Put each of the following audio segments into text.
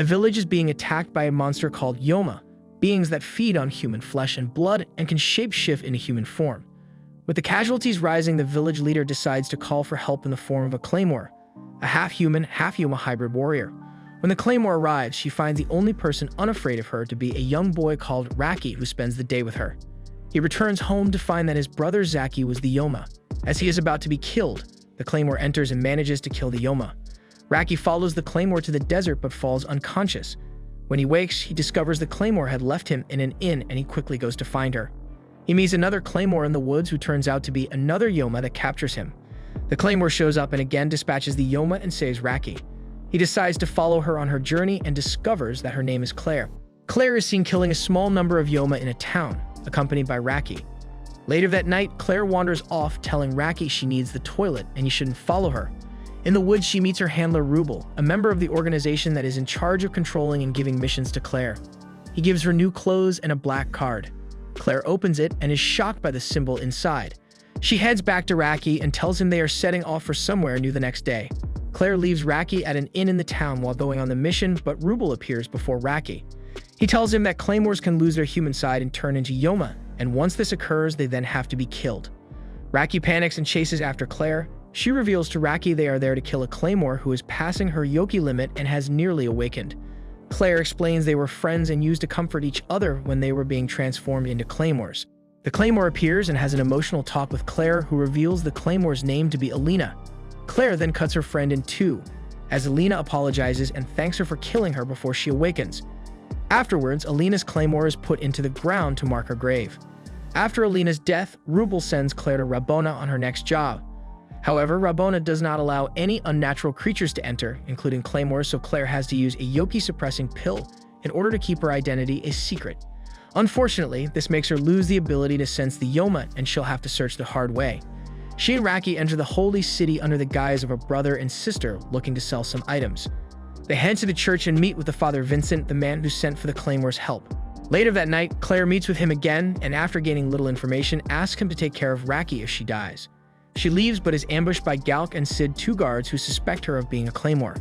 A village is being attacked by a monster called Yoma, beings that feed on human flesh and blood and can shapeshift into human form. With the casualties rising, the village leader decides to call for help in the form of a claymore, a half-human, half-Yoma hybrid warrior. When the claymore arrives, she finds the only person unafraid of her to be a young boy called Raki, who spends the day with her. He returns home to find that his brother Zaki was the Yoma. As he is about to be killed, the claymore enters and manages to kill the Yoma. Raki follows the claymore to the desert but falls unconscious. When he wakes, he discovers the claymore had left him in an inn and he quickly goes to find her. He meets another claymore in the woods who turns out to be another Yoma that captures him. The claymore shows up and again dispatches the Yoma and saves Raki. He decides to follow her on her journey and discovers that her name is Claire. Claire is seen killing a small number of Yoma in a town, accompanied by Raki. Later that night, Claire wanders off telling Raki she needs the toilet and he shouldn't follow her. In the woods, she meets her handler Rubel, a member of the organization that is in charge of controlling and giving missions to Claire. He gives her new clothes and a black card. Claire opens it and is shocked by the symbol inside. She heads back to Raki and tells him they are setting off for somewhere new the next day. Claire leaves Raki at an inn in the town while going on the mission, but Rubel appears before Raki. He tells him that claymores can lose their human side and turn into Yoma, and once this occurs, they then have to be killed. Raki panics and chases after Claire. She reveals to Raki they are there to kill a claymore who is passing her Yoki limit and has nearly awakened. Claire explains they were friends and used to comfort each other when they were being transformed into claymores. The claymore appears and has an emotional talk with Claire, who reveals the claymore's name to be Alina. Claire then cuts her friend in two, as Alina apologizes and thanks her for killing her before she awakens. Afterwards, Alina's claymore is put into the ground to mark her grave. After Alina's death, Rubel sends Claire to Rabona on her next job. However, Rabona does not allow any unnatural creatures to enter, including claymores, so Claire has to use a Yoki-suppressing pill in order to keep her identity a secret. Unfortunately, this makes her lose the ability to sense the Yoma, and she'll have to search the hard way. She and Raki enter the holy city under the guise of a brother and sister looking to sell some items. They head to the church and meet with the Father Vincent, the man who sent for the claymore's help. Later that night, Claire meets with him again, and after gaining little information, asks him to take care of Raki if she dies. She leaves but is ambushed by Galk and Sid, two guards who suspect her of being a claymore.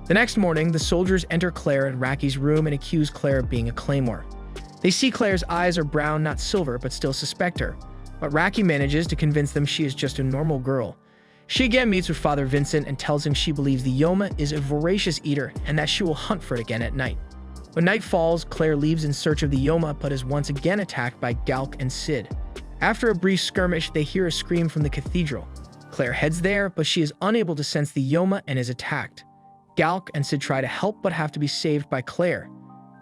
The next morning, the soldiers enter Claire in Raki's room and accuse Claire of being a claymore. They see Claire's eyes are brown, not silver, but still suspect her. But Raki manages to convince them she is just a normal girl. She again meets with Father Vincent and tells him she believes the Yoma is a voracious eater and that she will hunt for it again at night. When night falls, Claire leaves in search of the Yoma but is once again attacked by Galk and Sid. After a brief skirmish, they hear a scream from the cathedral. Claire heads there, but she is unable to sense the Yoma and is attacked. Galk and Sid try to help but have to be saved by Claire.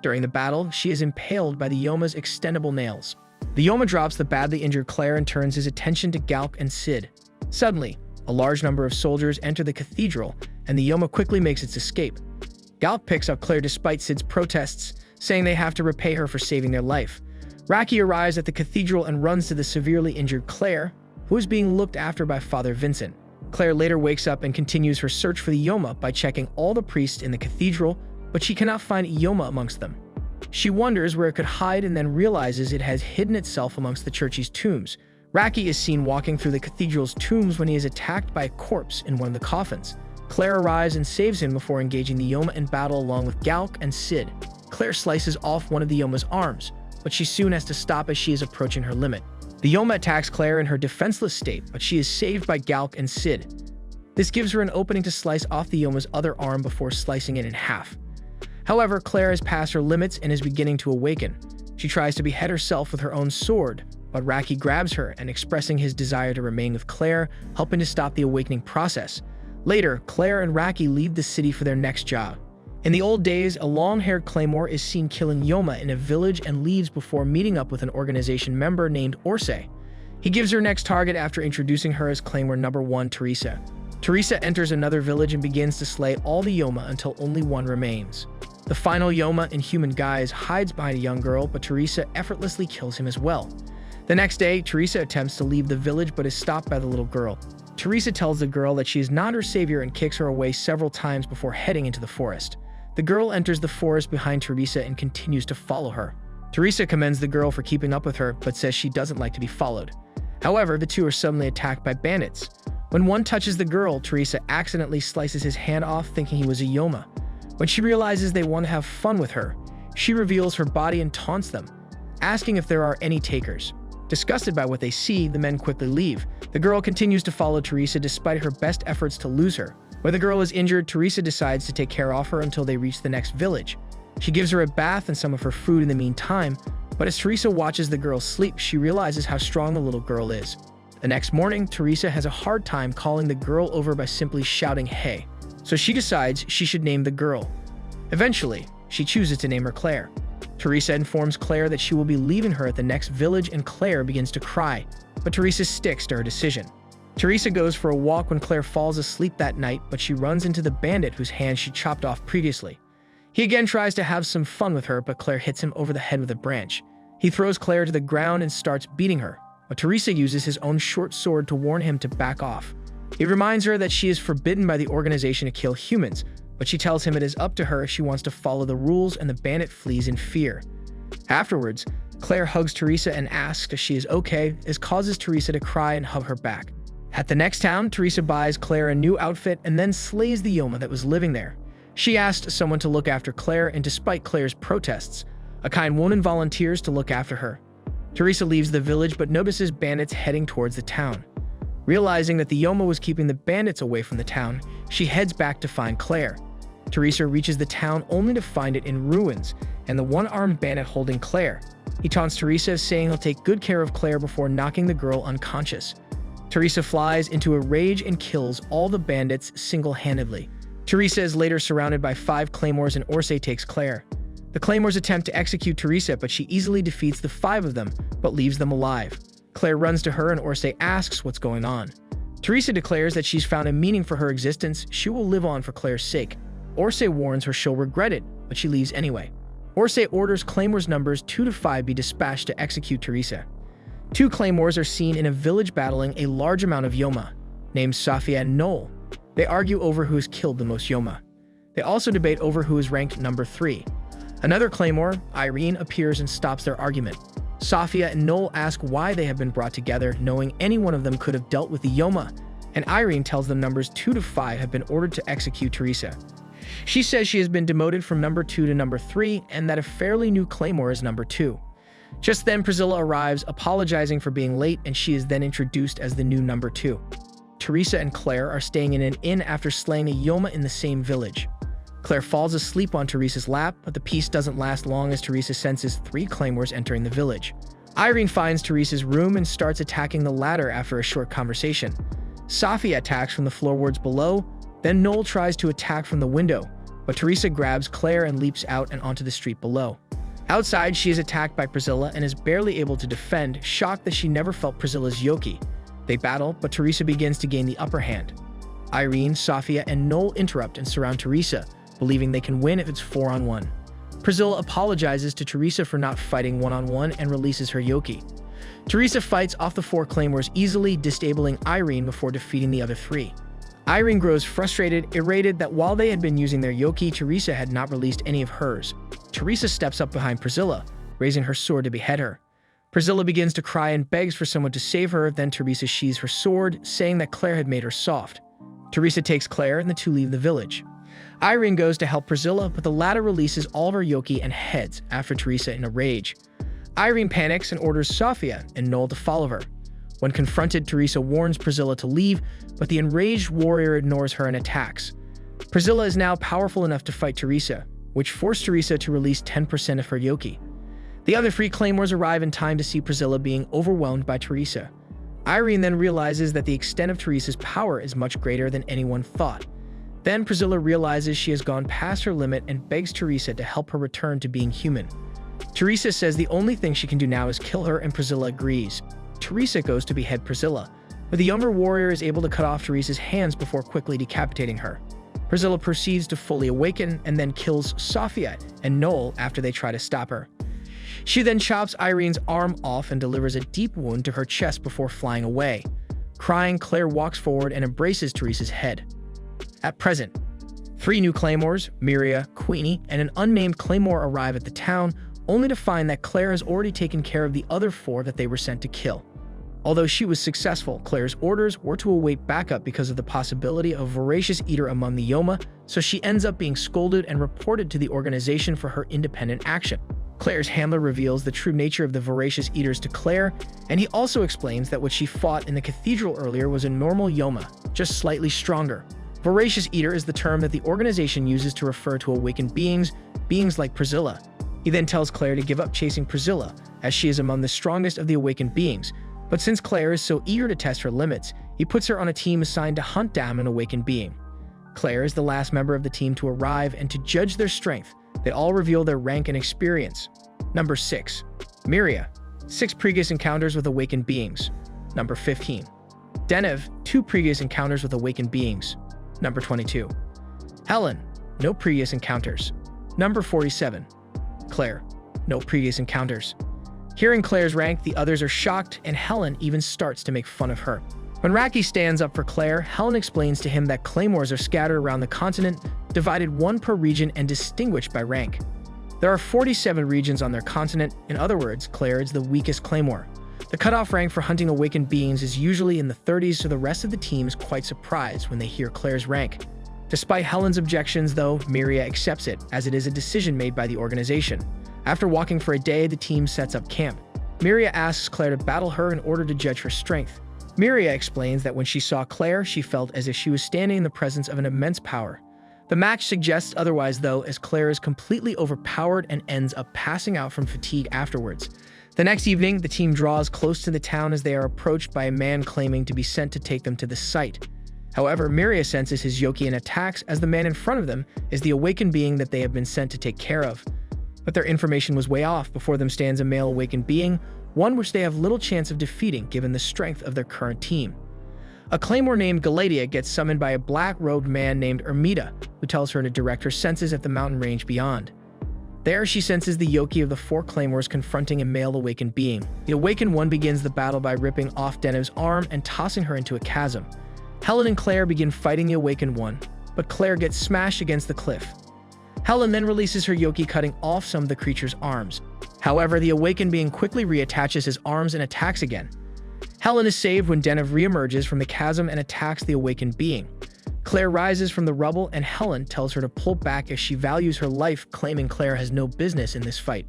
During the battle, she is impaled by the Yoma's extendable nails. The Yoma drops the badly injured Claire and turns his attention to Galk and Sid. Suddenly, a large number of soldiers enter the cathedral, and the Yoma quickly makes its escape. Galk picks up Claire despite Sid's protests, saying they have to repay her for saving their life. Raki arrives at the cathedral and runs to the severely injured Claire, who is being looked after by Father Vincent. Claire later wakes up and continues her search for the Yoma by checking all the priests in the cathedral, but she cannot find a Yoma amongst them. She wonders where it could hide and then realizes it has hidden itself amongst the church's tombs. Raki is seen walking through the cathedral's tombs when he is attacked by a corpse in one of the coffins. Claire arrives and saves him before engaging the Yoma in battle along with Galk and Sid. Claire slices off one of the Yoma's arms, but she soon has to stop as she is approaching her limit. The Yoma attacks Claire in her defenseless state, but she is saved by Galk and Sid. This gives her an opening to slice off the Yoma's other arm before slicing it in half. However, Claire has passed her limits and is beginning to awaken. She tries to behead herself with her own sword, but Raki grabs her and expressing his desire to remain with Claire, helping to stop the awakening process. Later, Claire and Raki leave the city for their next job. In the old days, a long-haired claymore is seen killing Yoma in a village and leaves before meeting up with an organization member named Orse. He gives her next target after introducing her as Claymore Number 1, Teresa. Teresa enters another village and begins to slay all the Yoma until only one remains. The final Yoma in human guise hides behind a young girl, but Teresa effortlessly kills him as well. The next day, Teresa attempts to leave the village but is stopped by the little girl. Teresa tells the girl that she is not her savior and kicks her away several times before heading into the forest. The girl enters the forest behind Teresa and continues to follow her. Teresa commends the girl for keeping up with her, but says she doesn't like to be followed. However, the two are suddenly attacked by bandits. When one touches the girl, Teresa accidentally slices his hand off, thinking he was a Yoma. When she realizes they want to have fun with her, she reveals her body and taunts them, asking if there are any takers. Disgusted by what they see, the men quickly leave. The girl continues to follow Teresa despite her best efforts to lose her. When the girl is injured, Teresa decides to take care of her until they reach the next village. She gives her a bath and some of her food in the meantime, but as Teresa watches the girl sleep, she realizes how strong the little girl is. The next morning, Teresa has a hard time calling the girl over by simply shouting "hey," so she decides she should name the girl. Eventually, she chooses to name her Claire. Teresa informs Claire that she will be leaving her at the next village, and Claire begins to cry, but Teresa sticks to her decision. Teresa goes for a walk when Claire falls asleep that night, but she runs into the bandit whose hand she chopped off previously. He again tries to have some fun with her, but Claire hits him over the head with a branch. He throws Claire to the ground and starts beating her, but Teresa uses his own short sword to warn him to back off. He reminds her that she is forbidden by the organization to kill humans, but she tells him it is up to her if she wants to follow the rules, and the bandit flees in fear. Afterwards, Claire hugs Teresa and asks if she is okay. This causes Teresa to cry and hug her back. At the next town, Teresa buys Claire a new outfit and then slays the Yoma that was living there. She asked someone to look after Claire, and despite Claire's protests, a kind woman volunteers to look after her. Teresa leaves the village but notices bandits heading towards the town. Realizing that the Yoma was keeping the bandits away from the town, she heads back to find Claire. Teresa reaches the town only to find it in ruins, and the one-armed bandit holding Claire. He taunts Teresa, saying he'll take good care of Claire before knocking the girl unconscious. Teresa flies into a rage and kills all the bandits single-handedly. Teresa is later surrounded by 5 claymores, and Orsay takes Claire. The claymores attempt to execute Teresa, but she easily defeats the 5 of them, but leaves them alive. Claire runs to her, and Orsay asks what's going on. Teresa declares that she's found a meaning for her existence. She will live on for Claire's sake. Orsay warns her she'll regret it, but she leaves anyway. Orsay orders claymores numbers 2 to 5 be dispatched to execute Teresa. 2 claymores are seen in a village battling a large amount of Yoma, named Safia and Noel. They argue over who has killed the most Yoma. They also debate over who is ranked number 3. Another claymore, Irene, appears and stops their argument. Safia and Noel ask why they have been brought together, knowing any one of them could have dealt with the Yoma, and Irene tells them numbers 2 to 5 have been ordered to execute Teresa. She says she has been demoted from number 2 to number 3, and that a fairly new claymore is number 2. Just then, Priscilla arrives, apologizing for being late, and she is then introduced as the new number 2. Teresa and Claire are staying in an inn after slaying a Yoma in the same village. Claire falls asleep on Teresa's lap, but the peace doesn't last long as Teresa senses 3 claymores entering the village. Irene finds Teresa's room and starts attacking the ladder after a short conversation. Safia attacks from the floorboards below, then Noel tries to attack from the window, but Teresa grabs Claire and leaps out and onto the street below. Outside, she is attacked by Priscilla and is barely able to defend, shocked that she never felt Priscilla's yoki. They battle, but Teresa begins to gain the upper hand. Irene, Safia, and Noel interrupt and surround Teresa, believing they can win if it's 4-on-1. Priscilla apologizes to Teresa for not fighting 1-on-1 and releases her yoki. Teresa fights off the 4 claymores easily, disabling Irene before defeating the other 3. Irene grows frustrated, elated that while they had been using their yoki, Teresa had not released any of hers. Teresa steps up behind Priscilla, raising her sword to behead her. Priscilla begins to cry and begs for someone to save her, then Teresa sheathes her sword, saying that Claire had made her soft. Teresa takes Claire and the 2 leave the village. Irene goes to help Priscilla, but the latter releases all of her yoki and heads after Teresa in a rage. Irene panics and orders Safia and Noel to follow her. When confronted, Teresa warns Priscilla to leave, but the enraged warrior ignores her and attacks. Priscilla is now powerful enough to fight Teresa, which forced Teresa to release 10% of her yoki. The other 3 claymores arrive in time to see Priscilla being overwhelmed by Teresa. Irene then realizes that the extent of Teresa's power is much greater than anyone thought. Then Priscilla realizes she has gone past her limit and begs Teresa to help her return to being human. Teresa says the only thing she can do now is kill her, and Priscilla agrees. Teresa goes to behead Priscilla, but the younger warrior is able to cut off Teresa's hands before quickly decapitating her. Priscilla proceeds to fully awaken and then kills Safia and Noel after they try to stop her. She then chops Irene's arm off and delivers a deep wound to her chest before flying away. Crying, Claire walks forward and embraces Teresa's head. At present, 3 new claymores, Miria, Queenie, and an unnamed claymore arrive at the town, only to find that Claire has already taken care of the other 4 that they were sent to kill. Although she was successful, Claire's orders were to await backup because of the possibility of a voracious eater among the Yoma, so she ends up being scolded and reported to the organization for her independent action. Claire's handler reveals the true nature of the voracious eaters to Claire, and he also explains that what she fought in the cathedral earlier was a normal Yoma, just slightly stronger. Voracious eater is the term that the organization uses to refer to awakened beings like Priscilla. He then tells Claire to give up chasing Priscilla, as she is among the strongest of the awakened beings. But since Claire is so eager to test her limits, he puts her on a team assigned to hunt down an awakened being. Claire is the last member of the team to arrive, and to judge their strength, they all reveal their rank and experience. Number 6. Miria. 6 previous encounters with awakened beings. Number 15. Denev. 2 previous encounters with awakened beings. Number 22. Helen. No previous encounters. Number 47. Claire. No previous encounters. Hearing Claire's rank, the others are shocked, and Helen even starts to make fun of her. When Raki stands up for Claire, Helen explains to him that claymores are scattered around the continent, divided one per region and distinguished by rank. There are 47 regions on their continent. In other words, Claire is the weakest claymore. The cutoff rank for hunting awakened beings is usually in the 30s, so the rest of the team is quite surprised when they hear Claire's rank. Despite Helen's objections, though, Miria accepts it, as it is a decision made by the organization. After walking for a day, the team sets up camp. Miria asks Claire to battle her in order to judge her strength. Miria explains that when she saw Claire, she felt as if she was standing in the presence of an immense power. The match suggests otherwise, though, as Claire is completely overpowered and ends up passing out from fatigue afterwards. The next evening, the team draws close to the town as they are approached by a man claiming to be sent to take them to the site. However, Miria senses his yoki and attacks, as the man in front of them is the awakened being that they have been sent to take care of. But their information was way off. Before them stands a male awakened being, one which they have little chance of defeating given the strength of their current team. A claymore named Galatia gets summoned by a black-robed man named Ermita, who tells her to direct her senses at the mountain range beyond. There, she senses the yoki of the 4 claymores confronting a male awakened being. The awakened one begins the battle by ripping off Denev's arm and tossing her into a chasm. Helen and Claire begin fighting the awakened one, but Claire gets smashed against the cliff. Helen then releases her yoki, cutting off some of the creature's arms. However, the awakened being quickly reattaches his arms and attacks again. Helen is saved when Denev reemerges from the chasm and attacks the awakened being. Claire rises from the rubble, and Helen tells her to pull back as she values her life, claiming Claire has no business in this fight.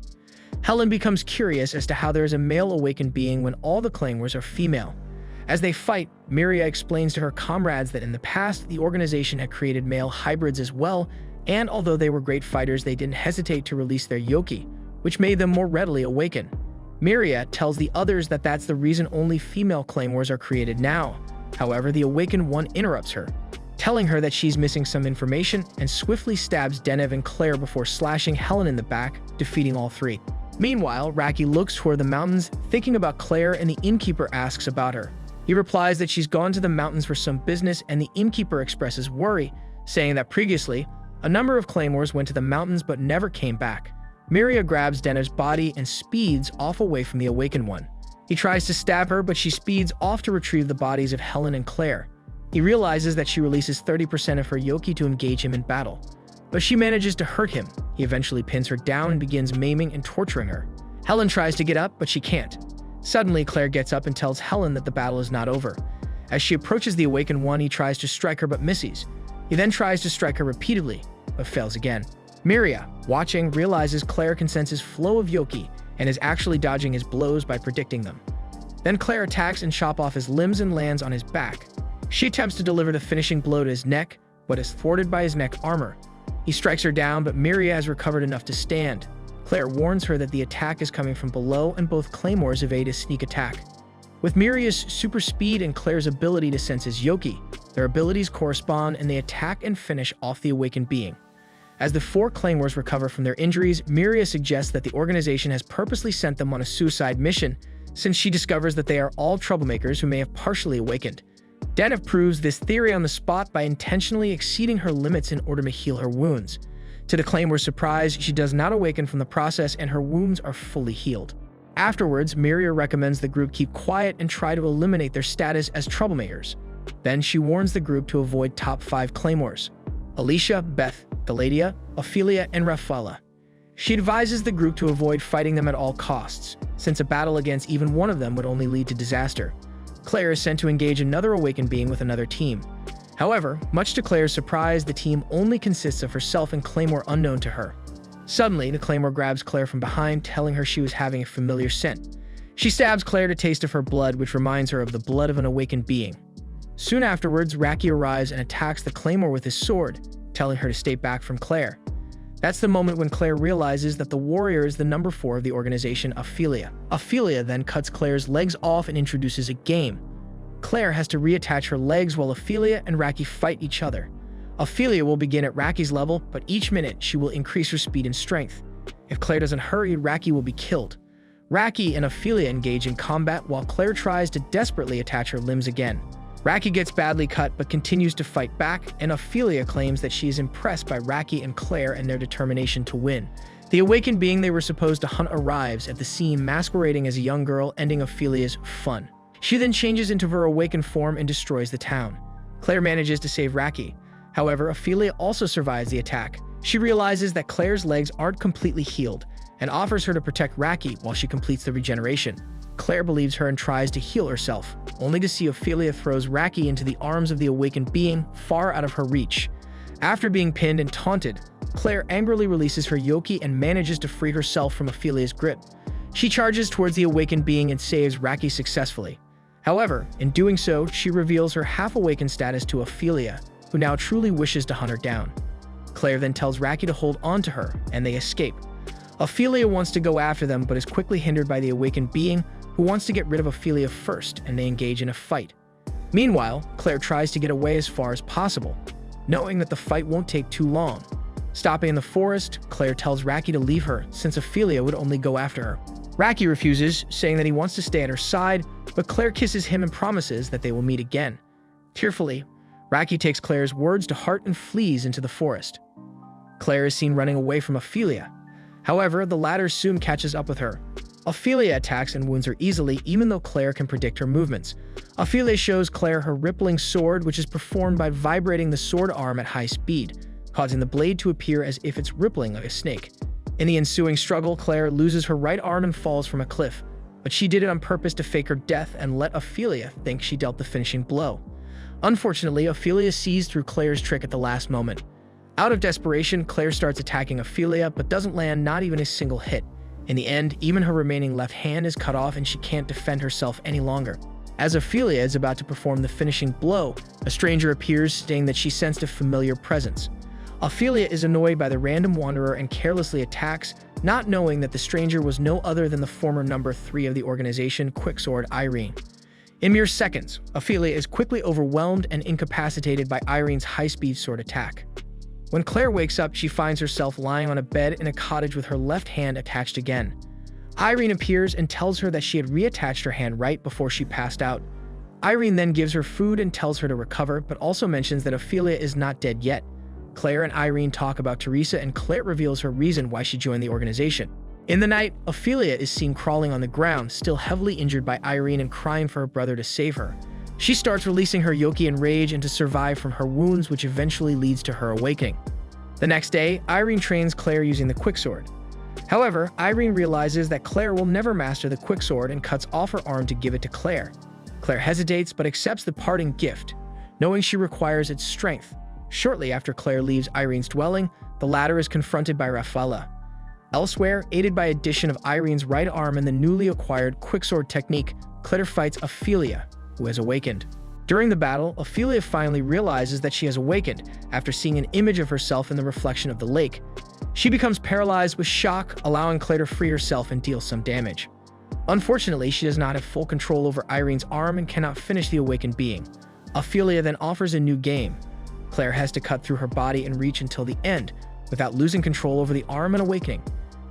Helen becomes curious as to how there is a male awakened being when all the claymores are female. As they fight, Miria explains to her comrades that in the past, the organization had created male hybrids as well, and although they were great fighters, they didn't hesitate to release their yoki, which made them more readily awaken. Miria tells the others that that's the reason only female claymores are created now. However, the awakened one interrupts her, telling her that she's missing some information, and swiftly stabs Denev and Claire before slashing Helen in the back, defeating all 3. Meanwhile, Raki looks toward the mountains, thinking about Claire, and the innkeeper asks about her. He replies that she's gone to the mountains for some business, and the innkeeper expresses worry, saying that previously, a number of claymores went to the mountains but never came back. Miria grabs Denev's body and speeds off away from the awakened one. He tries to stab her, but she speeds off to retrieve the bodies of Helen and Claire. He realizes that she releases 30% of her yoki to engage him in battle, but she manages to hurt him. He eventually pins her down and begins maiming and torturing her. Helen tries to get up, but she can't. Suddenly, Claire gets up and tells Helen that the battle is not over. As she approaches the awakened one, he tries to strike her but misses. He then tries to strike her repeatedly, but fails again. Miria, watching, realizes Claire can sense his flow of yoki and is actually dodging his blows by predicting them. Then Claire attacks and chops off his limbs and lands on his back. She attempts to deliver the finishing blow to his neck, but is thwarted by his neck armor. He strikes her down, but Miria has recovered enough to stand. Claire warns her that the attack is coming from below, and both claymores evade his sneak attack. With Miria's super speed and Claire's ability to sense his yoki, their abilities correspond and they attack and finish off the awakened being. As the 4 claymores recover from their injuries, Miria suggests that the organization has purposely sent them on a suicide mission, since she discovers that they are all troublemakers who may have partially awakened. Denev proves this theory on the spot by intentionally exceeding her limits in order to heal her wounds. To the claymore's surprise, she does not awaken from the process and her wounds are fully healed. Afterwards, Miria recommends the group keep quiet and try to eliminate their status as troublemakers. Then she warns the group to avoid top 5 claymores: Alicia, Beth, Galatia, Ophelia, and Rafaela. She advises the group to avoid fighting them at all costs, since a battle against even one of them would only lead to disaster. Claire is sent to engage another awakened being with another team. However, much to Claire's surprise, the team only consists of herself and Claymore unknown to her. Suddenly, the Claymore grabs Claire from behind, telling her she was having a familiar scent. She stabs Claire to taste of her blood, which reminds her of the blood of an awakened being. Soon afterwards, Raki arrives and attacks the Claymore with his sword, telling her to stay back from Claire. That's the moment when Claire realizes that the warrior is the number 4 of the organization, Ophelia. Ophelia then cuts Claire's legs off and introduces a game. Claire has to reattach her legs while Ophelia and Raki fight each other. Ophelia will begin at Raki's level, but each minute she will increase her speed and strength. If Claire doesn't hurry, Raki will be killed. Raki and Ophelia engage in combat while Claire tries to desperately attach her limbs again. Raki gets badly cut but continues to fight back, and Ophelia claims that she is impressed by Raki and Claire and their determination to win. The awakened being they were supposed to hunt arrives at the scene masquerading as a young girl, ending Ophelia's fun. She then changes into her awakened form and destroys the town. Claire manages to save Raki. However, Ophelia also survives the attack. She realizes that Claire's legs aren't completely healed and offers her to protect Raki while she completes the regeneration. Claire believes her and tries to heal herself, only to see Ophelia throws Raki into the arms of the awakened being, far out of her reach. After being pinned and taunted, Claire angrily releases her yoki and manages to free herself from Ophelia's grip. She charges towards the awakened being and saves Raki successfully. However, in doing so, she reveals her half-awakened status to Ophelia, who now truly wishes to hunt her down. Claire then tells Raki to hold on to her, and they escape. Ophelia wants to go after them but is quickly hindered by the awakened being, who wants to get rid of Ophelia first, and they engage in a fight. Meanwhile, Claire tries to get away as far as possible, knowing that the fight won't take too long. Stopping in the forest, Claire tells Raki to leave her, since Ophelia would only go after her. Raki refuses, saying that he wants to stay at her side, but Claire kisses him and promises that they will meet again. Tearfully, Raki takes Claire's words to heart and flees into the forest. Claire is seen running away from Ophelia. However, the latter soon catches up with her. Ophelia attacks and wounds her easily, even though Claire can predict her movements. Ophelia shows Claire her rippling sword, which is performed by vibrating the sword arm at high speed, causing the blade to appear as if it's rippling like a snake. In the ensuing struggle, Claire loses her right arm and falls from a cliff, but she did it on purpose to fake her death and let Ophelia think she dealt the finishing blow. Unfortunately, Ophelia sees through Claire's trick at the last moment. Out of desperation, Claire starts attacking Ophelia, but doesn't land not even a single hit. In the end, even her remaining left hand is cut off and she can't defend herself any longer. As Ophelia is about to perform the finishing blow, a stranger appears, saying that she sensed a familiar presence. Ophelia is annoyed by the random wanderer and carelessly attacks, not knowing that the stranger was no other than the former number 3 of the organization, Quicksword Irene. In mere seconds, Ophelia is quickly overwhelmed and incapacitated by Irene's high-speed sword attack. When Claire wakes up, she finds herself lying on a bed in a cottage with her left hand attached again. Irene appears and tells her that she had reattached her hand right before she passed out. Irene then gives her food and tells her to recover, but also mentions that Ophelia is not dead yet. Claire and Irene talk about Teresa, and Claire reveals her reason why she joined the organization. In the night, Ophelia is seen crawling on the ground, still heavily injured by Irene and crying for her brother to save her. She starts releasing her yoki and rage and to survive from her wounds, which eventually leads to her awakening. The next day, Irene trains Claire using the quicksword. However, Irene realizes that Claire will never master the quicksword and cuts off her arm to give it to Claire. Claire hesitates but accepts the parting gift, knowing she requires its strength. Shortly after Claire leaves Irene's dwelling, the latter is confronted by Rafaela. Elsewhere, aided by addition of Irene's right arm and the newly acquired quicksword technique, Claire fights Ophelia, who has awakened. During the battle, Ophelia finally realizes that she has awakened after seeing an image of herself in the reflection of the lake. She becomes paralyzed with shock, allowing Claire to free herself and deal some damage. Unfortunately, she does not have full control over Irene's arm and cannot finish the awakened being. Ophelia then offers a new game. Claire has to cut through her body and reach until the end, without losing control over the arm and awakening.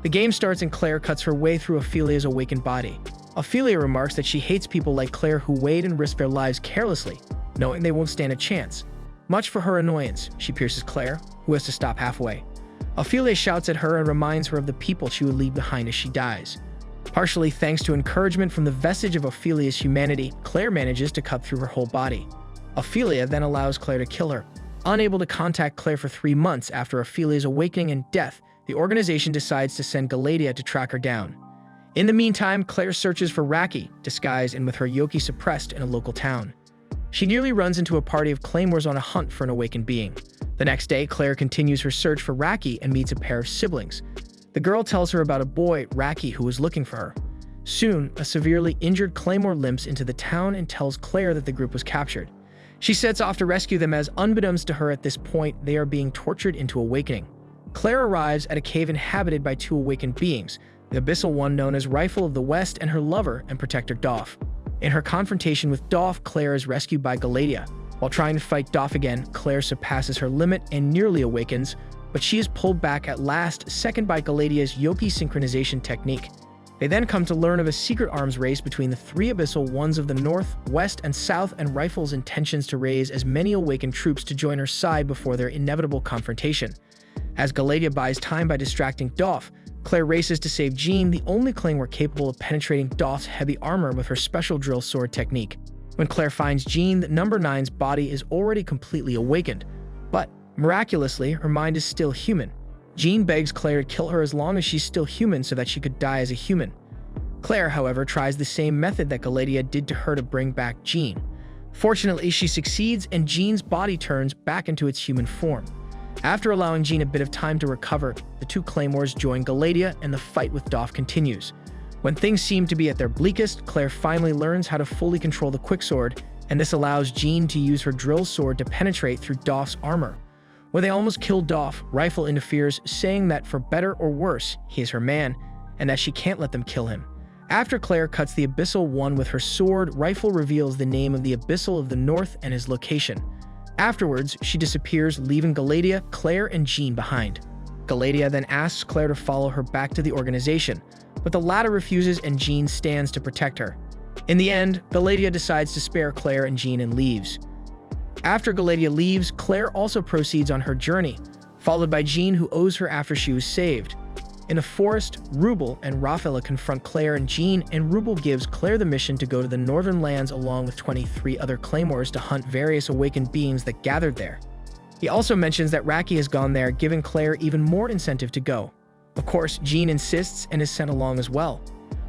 The game starts and Claire cuts her way through Ophelia's awakened body. Ophelia remarks that she hates people like Claire who wait and risk their lives carelessly, knowing they won't stand a chance. Much for her annoyance, she pierces Claire, who has to stop halfway. Ophelia shouts at her and reminds her of the people she would leave behind as she dies. Partially thanks to encouragement from the vestige of Ophelia's humanity, Claire manages to cut through her whole body. Ophelia then allows Claire to kill her. Unable to contact Claire for 3 months after Ophelia's awakening and death, the organization decides to send Galatea to track her down. In the meantime, Claire searches for Raki, disguised and with her Yoki suppressed in a local town. She nearly runs into a party of claymores on a hunt for an awakened being. The next day, Claire continues her search for Raki and meets a pair of siblings. The girl tells her about a boy, Raki, who was looking for her. Soon, a severely injured claymore limps into the town and tells Claire that the group was captured. She sets off to rescue them as, unbeknownst to her at this point, they are being tortured into awakening. Claire arrives at a cave inhabited by two awakened beings, the abyssal one known as Rifle of the West and her lover and protector Doff. In her confrontation with Doff, Claire is rescued by Galadia. While trying to fight Doff again, Claire surpasses her limit and nearly awakens, but she is pulled back at last second by Galadia's Yoki synchronization technique. They then come to learn of a secret arms race between the three abyssal ones of the North, West, and South, and Rifle's intentions to raise as many awakened troops to join her side before their inevitable confrontation. As Galadia buys time by distracting Doff, Claire races to save Jean, the only claymore capable of penetrating Doff's heavy armor with her special drill sword technique. When Claire finds Jean, Number 9's body is already completely awakened, but miraculously, her mind is still human. Jean begs Claire to kill her as long as she's still human so that she could die as a human. Claire, however, tries the same method that Galadia did to her to bring back Jean. Fortunately, she succeeds and Jean's body turns back into its human form. After allowing Jean a bit of time to recover, the two claymores join Galadia and the fight with Doff continues. When things seem to be at their bleakest, Claire finally learns how to fully control the quicksword, and this allows Jean to use her drill sword to penetrate through Doff's armor. When they almost kill Doff, Rifle interferes, saying that for better or worse, he is her man, and that she can't let them kill him. After Claire cuts the Abyssal One with her sword, Rifle reveals the name of the Abyssal of the North and his location. Afterwards, she disappears, leaving Galadia, Claire, and Jean behind. Galadia then asks Claire to follow her back to the organization, but the latter refuses and Jean stands to protect her. In the end, Galadia decides to spare Claire and Jean and leaves. After Galadia leaves, Claire also proceeds on her journey, followed by Jean, who owes her after she was saved. In the forest, Rubel and Rafaela confront Claire and Jean, and Rubel gives Claire the mission to go to the northern lands along with 23 other claymores to hunt various awakened beings that gathered there. He also mentions that Raki has gone there, giving Claire even more incentive to go. Of course, Jean insists and is sent along as well.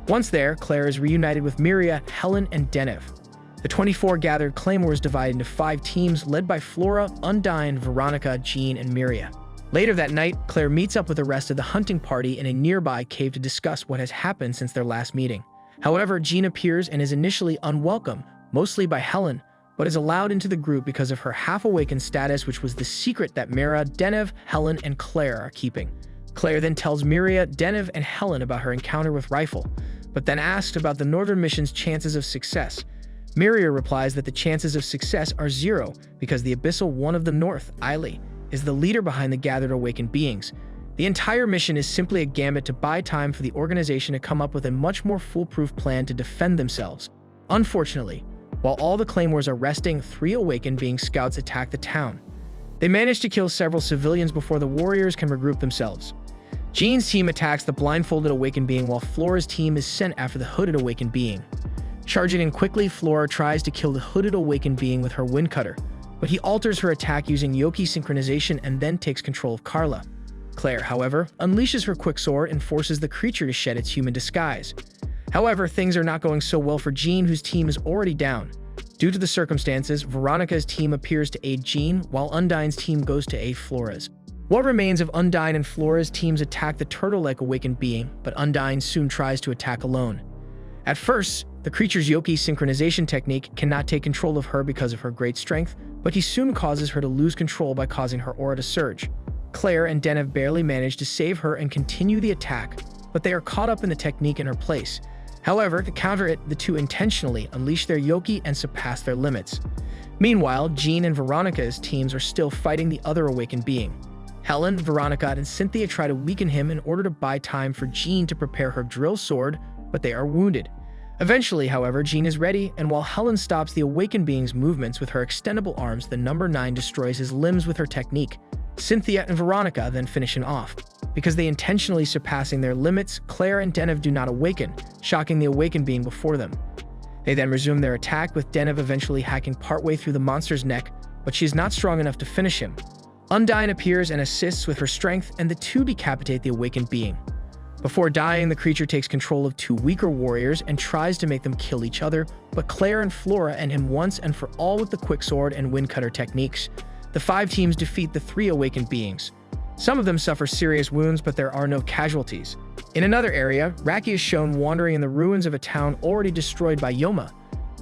Once there, Claire is reunited with Miria, Helen, and Denev. The 24 gathered claymores divide into 5 teams led by Flora, Undyne, Veronica, Jean, and Miria. Later that night, Claire meets up with the rest of the hunting party in a nearby cave to discuss what has happened since their last meeting. However, Jean appears and is initially unwelcome, mostly by Helen, but is allowed into the group because of her half-awakened status, which was the secret that Mira, Denev, Helen, and Claire are keeping. Claire then tells Miria, Denev, and Helen about her encounter with Rifle, but then asks about the Northern Mission's chances of success. Miria replies that the chances of success are 0 because the Abyssal One of the North, Eiley, is the leader behind the gathered awakened beings. The entire mission is simply a gambit to buy time for the organization to come up with a much more foolproof plan to defend themselves. Unfortunately, while all the claymores are resting, 3 awakened being scouts attack the town. They manage to kill several civilians before the warriors can regroup themselves. Jean's team attacks the blindfolded awakened being while Flora's team is sent after the hooded awakened being. Charging in quickly, Flora tries to kill the hooded awakened being with her wind cutter, but he alters her attack using Yoki synchronization and then takes control of Carla. Claire, however, unleashes her quicksword and forces the creature to shed its human disguise. However, things are not going so well for Jean, whose team is already down. Due to the circumstances, Veronica's team appears to aid Jean, while Undyne's team goes to aid Flora's. What remains of Undyne and Flora's teams attack the turtle-like awakened being, but Undyne soon tries to attack alone. At first, the creature's Yoki synchronization technique cannot take control of her because of her great strength, but he soon causes her to lose control by causing her aura to surge. Claire and Denev barely manage to save her and continue the attack, but they are caught up in the technique in her place. However, to counter it, the two intentionally unleash their Yoki and surpass their limits. Meanwhile, Jean and Veronica's teams are still fighting the other awakened being. Helen, Veronica, and Cynthia try to weaken him in order to buy time for Jean to prepare her drill sword, but they are wounded. Eventually, however, Jean is ready, and while Helen stops the awakened being's movements with her extendable arms, the Number 9 destroys his limbs with her technique. Cynthia and Veronica then finish him off. Because they intentionally surpassing their limits, Claire and Denev do not awaken, shocking the awakened being before them. They then resume their attack, with Denev eventually hacking partway through the monster's neck, but she is not strong enough to finish him. Undyne appears and assists with her strength, and the two decapitate the awakened being. Before dying, the creature takes control of two weaker warriors and tries to make them kill each other, but Claire and Flora end him once and for all with the quicksword and windcutter techniques. The 5 teams defeat the 3 awakened beings. Some of them suffer serious wounds, but there are no casualties. In another area, Raki is shown wandering in the ruins of a town already destroyed by Yoma.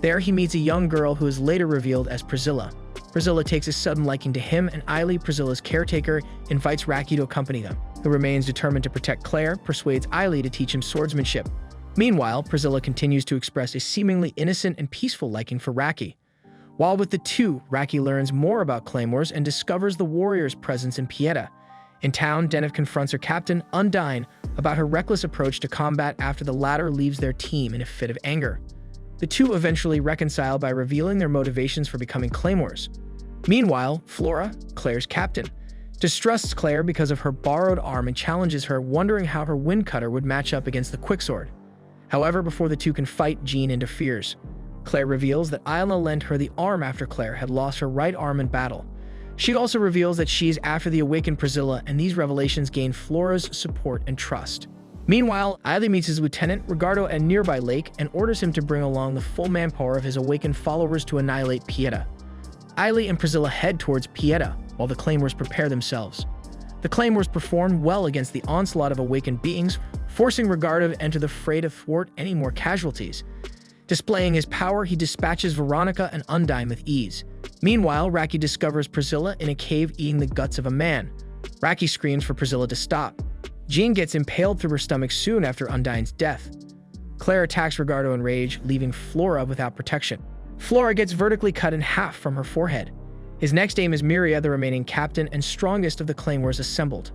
There, he meets a young girl who is later revealed as Priscilla. Priscilla takes a sudden liking to him, and Eiley, Priscilla's caretaker, invites Raki to accompany them. Who remains determined to protect Claire, persuades Eiley to teach him swordsmanship. Meanwhile, Priscilla continues to express a seemingly innocent and peaceful liking for Raki. While with the two, Raki learns more about claymores and discovers the warrior's presence in Pieta. In town, Denев confronts her captain, Undyne, about her reckless approach to combat after the latter leaves their team in a fit of anger. The two eventually reconcile by revealing their motivations for becoming claymores. Meanwhile, Flora, Claire's captain, distrusts Claire because of her borrowed arm and challenges her, wondering how her windcutter would match up against the quicksword. However, before the two can fight, Jean interferes. Claire reveals that Isla lent her the arm after Claire had lost her right arm in battle. She also reveals that she is after the awakened Priscilla, and these revelations gain Flora's support and trust. Meanwhile, Eiley meets his lieutenant, Ricardo, at a nearby lake and orders him to bring along the full manpower of his awakened followers to annihilate Pieta. Eiley and Priscilla head towards Pieta, while the claymores prepare themselves. The claymores perform well against the onslaught of awakened beings, forcing Ricardo to enter the fray to thwart any more casualties. Displaying his power, he dispatches Veronica and Undyne with ease. Meanwhile, Raki discovers Priscilla in a cave eating the guts of a man. Raki screams for Priscilla to stop. Jean gets impaled through her stomach soon after Undyne's death. Claire attacks Ricardo in rage, leaving Flora without protection. Flora gets vertically cut in half from her forehead. His next aim is Miria, the remaining captain and strongest of the claymores assembled.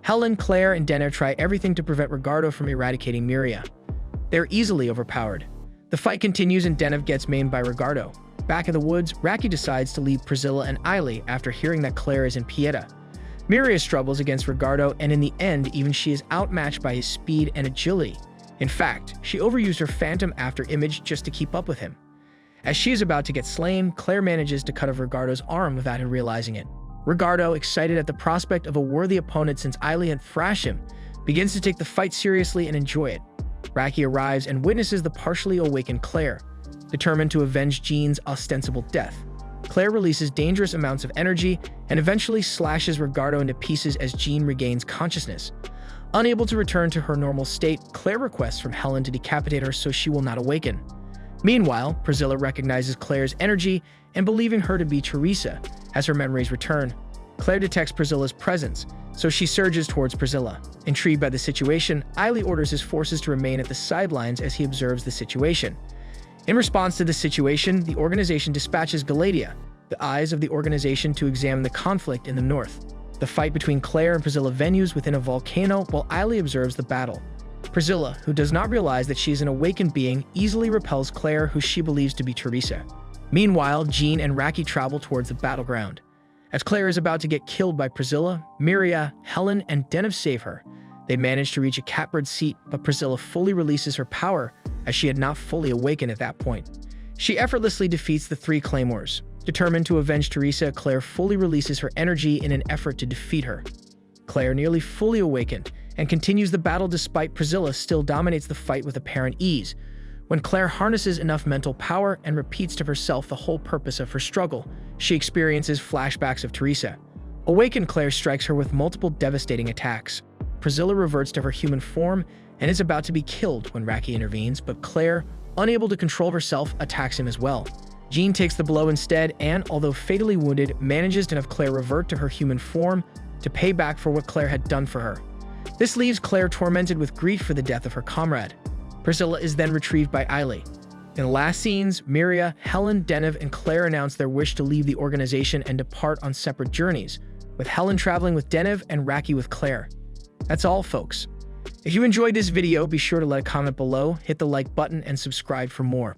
Helen, Claire, and Denner try everything to prevent Ricardo from eradicating Miria. They're easily overpowered. The fight continues and Denner gets maimed by Ricardo. Back in the woods, Raki decides to leave Priscilla and Eiley after hearing that Claire is in Pieta. Miria struggles against Ricardo, and in the end, even she is outmatched by his speed and agility. In fact, she overused her phantom after image just to keep up with him. As she is about to get slain, Claire manages to cut off Ricardo's arm without him realizing it. Ricardo, excited at the prospect of a worthy opponent since Eiley had thrashed him, begins to take the fight seriously and enjoy it. Raki arrives and witnesses the partially awakened Claire. Determined to avenge Jean's ostensible death, Claire releases dangerous amounts of energy and eventually slashes Ricardo into pieces as Jean regains consciousness. Unable to return to her normal state, Claire requests from Helen to decapitate her so she will not awaken. Meanwhile, Priscilla recognizes Claire's energy and, believing her to be Teresa, as her memories return, Claire detects Priscilla's presence, so she surges towards Priscilla. Intrigued by the situation, Eiley orders his forces to remain at the sidelines as he observes the situation. In response to this situation, the organization dispatches Galadia, the eyes of the organization, to examine the conflict in the north. The fight between Claire and Priscilla venues within a volcano while Eiley observes the battle. Priscilla, who does not realize that she is an awakened being, easily repels Claire, who she believes to be Teresa. Meanwhile, Jean and Raki travel towards the battleground. As Claire is about to get killed by Priscilla, Miria, Helen, and Denев save her. They manage to reach a catbird seat, but Priscilla fully releases her power, as she had not fully awakened at that point. She effortlessly defeats the 3 claymores. Determined to avenge Teresa, Claire fully releases her energy in an effort to defeat her. Claire, nearly fully awakened, and continues the battle despite Priscilla still dominates the fight with apparent ease. When Claire harnesses enough mental power and repeats to herself the whole purpose of her struggle, she experiences flashbacks of Teresa. Awakened Claire strikes her with multiple devastating attacks. Priscilla reverts to her human form and is about to be killed when Raki intervenes, but Claire, unable to control herself, attacks him as well. Jean takes the blow instead and, although fatally wounded, manages to have Claire revert to her human form to pay back for what Claire had done for her. This leaves Claire tormented with grief for the death of her comrade. Priscilla is then retrieved by Eiley. In the last scenes, Miria, Helen, Denев, and Claire announce their wish to leave the organization and depart on separate journeys, with Helen traveling with Denев and Raki with Claire. That's all, folks. If you enjoyed this video, be sure to let a comment below, hit the like button, and subscribe for more.